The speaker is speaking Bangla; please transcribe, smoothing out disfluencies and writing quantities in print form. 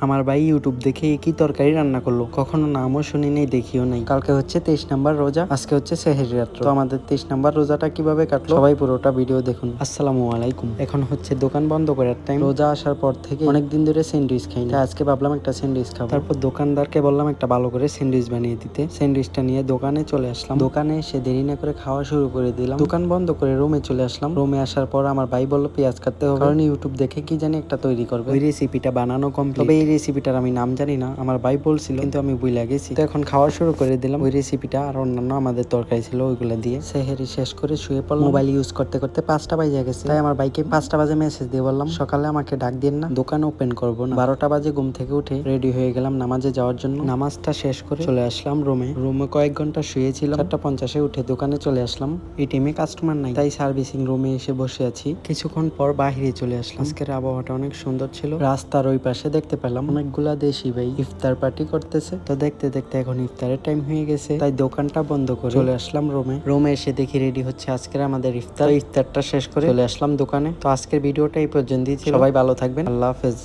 আমার ভাই ইউটিউব দেখে কি তরকারি রান্না করলো, কখনো নামও শুনি নাই, দেখিও নাই। কালকে হচ্ছে 23 নাম্বার রোজা, আজকে হচ্ছে সেহরি রাত্র। তো আমাদের 23 নাম্বার রোজাটা কিভাবে কাটলো সবাই পুরোটা ভিডিও দেখুন। আসসালামু আলাইকুম। এখন হচ্ছে দোকান বন্ধ করার টাইম। রোজা আসার পর থেকে অনেকদিন ধরে স্যান্ডউইচ খাই না, আজকে ভাবলাম একটা স্যান্ডউইচ খাবো। তারপর দোকানদারকে বললাম একটা ভালো করে স্যান্ডউইচ বানিয়ে দিতে। স্যান্ডউইচটা নিয়ে দোকানে চলে আসলাম। দোকানে এসে দেরি না করে খাওয়া শুরু করে দিলাম। দোকান বন্ধ করে রুমে চলে আসলাম। রুমে আসার পর আমার ভাই বললো পেঁয়াজ কাটতে হবে, কারণ ইউটিউব দেখে কি জানি একটা তৈরি করবে। ওই রেসিপিটা বানানো কমপ্লিট। তবে এই রেসিপিটার আমি নাম জানি না, আমার ভাই বলছিল, কিন্তু আমি ভুলে গেছি। তো এখন খাওয়া শুরু করে দিলাম ওই রেসিপিটা, আর অন্যান্য আমাদের তরকারি ছিল ওইগুলা দিয়ে। সেহেরি শেষ করে শুয়ে পড়লাম। মোবাইল ইউজ করতে করতে 5টা বাজে গেছে। তাই আমার ভাইকে 5টা বাজে মেসেজ দিয়ে বললাম সকালে আমাকে ডাক দিন না, দোকান ওপেন করবো না। 12টা বাজে ঘুম থেকে উঠে রেডি হয়ে গেলাম নামাজে যাওয়ার জন্য। নামাজটা শেষ করে চলে আসলাম রুমে। কয়েক ঘন্টা শুয়েছিলাম। 4:50 উঠে দোকানে চলে আসলাম। এই টাইমে কাস্টমার নাই, তাই সার্ভিসিং রুমে এসে বসে আছি। কিছুক্ষণ পর বাহিরে চলে আসলাম। আজকের আবহাওয়াটা অনেক সুন্দর ছিল। রাস্তার ওই পাশে দেখতে পেলাম অনেকগুলা দেশি ভাই ইফতার পার্টি করতেছে। তো দেখতে দেখতে এখন ইফতারের টাইম হয়ে গেছে, তাই দোকানটা বন্ধ করে চলে আসলাম রুমে এসে দেখি রেডি হচ্ছে আজকের আমাদের ইফতার। ইফতারটা শেষ করে চলে আসলাম দোকানে। তো আজকের ভিডিওটা এই পর্যন্তই ছিল। সবাই ভালো থাকবেন, আল্লাহ হাফেজ।